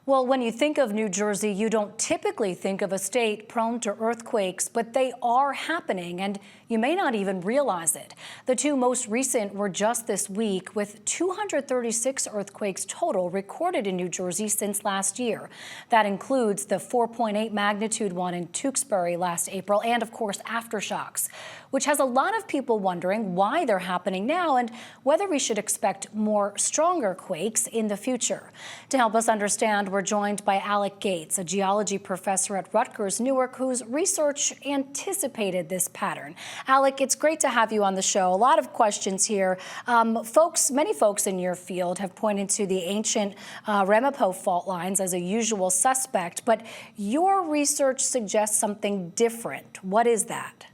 Well, when you think of New Jersey, you don't typically think of a state prone to earthquakes, but they are happening, and you may not even realize it. The two most recent were just this week, with 236 earthquakes total recorded in New Jersey since last year. That includes the 4.8 magnitude one in Tewksbury last April, and of course, aftershocks, which has a lot of people wondering why they're happening now and whether we should expect more stronger quakes in the future. To help us understand, we're joined by Alec Gates, a geology professor at Rutgers Newark, whose research anticipated this pattern. Alec, it's great to have you on the show. A lot of questions here. Many folks in your field have pointed to the ancient Ramapo fault lines as a usual suspect, but your research suggests something different. What is that?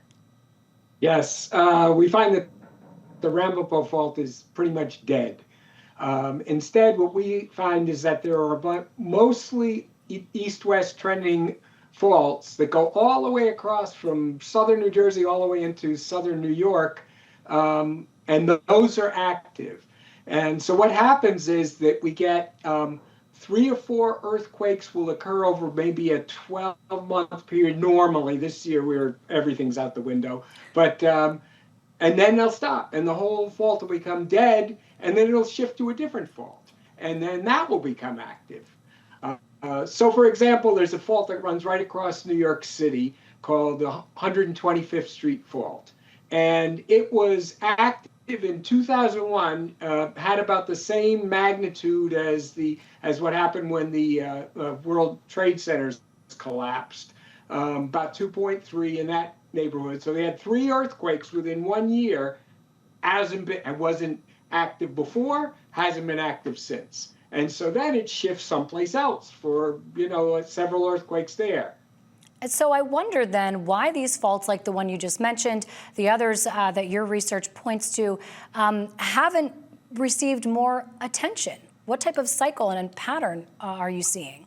Yes, we find that the Ramapo fault is pretty much dead. Instead, what we find is that there are mostly east-west trending faults that go all the way across from southern New Jersey all the way into southern New York, and those are active. And so what happens is that we get 3 or 4 earthquakes will occur over maybe a 12-month period normally. This year, everything's out the window. But and then they'll stop, and the whole fault will become dead, and then it'll shift to a different fault, and then that will become active. So, for example, there's a fault that runs right across New York City called the 125th Street Fault, and it was active in 2001, had about the same magnitude as what happened when the World Trade Centers collapsed, about 2.3 in that neighborhood. So they had 3 earthquakes within 1 year. Wasn't active before, hasn't been active since. And so then it shifts someplace else for, several earthquakes there. And so I wonder then why these faults, like the one you just mentioned, the others that your research points to, haven't received more attention. What type of cycle and pattern are you seeing?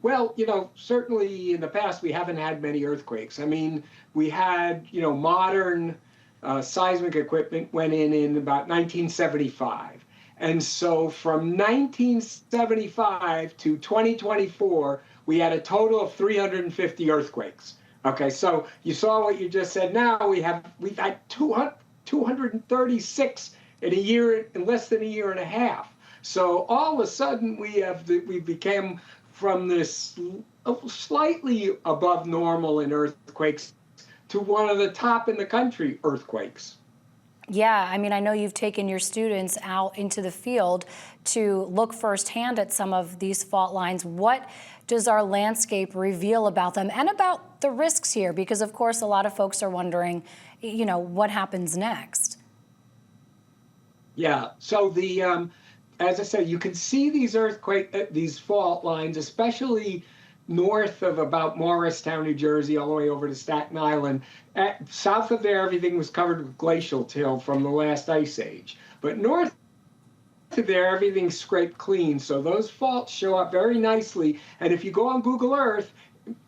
Well, certainly in the past, we haven't had many earthquakes. I mean, we had, modern seismic equipment went in about 1975. And so from 1975 to 2024, we had a total of 350 earthquakes. Okay, so you saw what you just said. Now we've had 236 in less than a year and a half. So all of a sudden we became from this slightly above normal in earthquakes to one of the top in the country earthquakes. Yeah, I mean, I know you've taken your students out into the field to look firsthand at some of these fault lines. What does our landscape reveal about them and about the risks here? Because, of course, a lot of folks are wondering, what happens next? Yeah, so as I said, you can see these fault lines, especially north of about Morristown, New Jersey, all the way over to Staten Island. South of there, everything was covered with glacial till from the last ice age. But north of there, everything's scraped clean. So those faults show up very nicely. And if you go on Google Earth,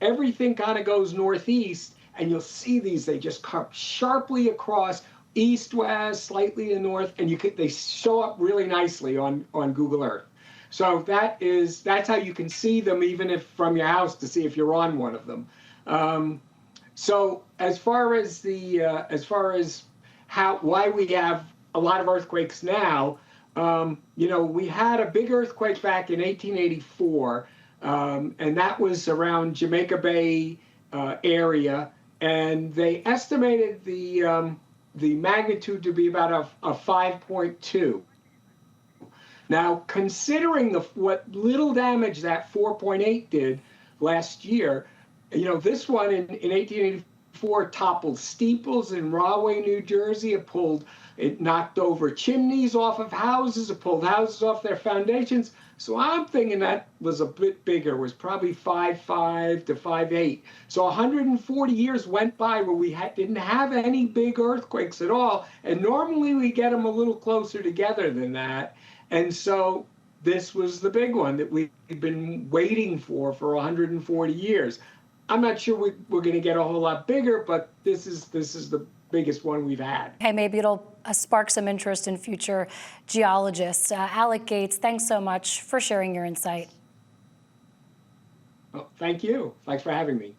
everything kind of goes northeast, and you'll see these. They just come sharply across east-west, slightly to north, and they show up really nicely on Google Earth. So that's how you can see them, even if from your house, to see if you're on one of them. So as far as why we have a lot of earthquakes now, we had a big earthquake back in 1884, and that was around Jamaica Bay area, and they estimated the magnitude to be about a 5.2. Now, considering what little damage that 4.8 did last year, this one in 1884 toppled steeples in Rahway, New Jersey. It knocked over chimneys off of houses. It pulled houses off their foundations. So I'm thinking that was a bit bigger, was probably 5.5 to 5.8. So 140 years went by where we didn't have any big earthquakes at all. And normally we get them a little closer together than that. And so this was the big one that we've been waiting for 140 years. I'm not sure we're going to get a whole lot bigger, but this is the biggest one we've had. Hey, maybe it'll spark some interest in future geologists. Alec Gates, thanks so much for sharing your insight. Well, thank you. Thanks for having me.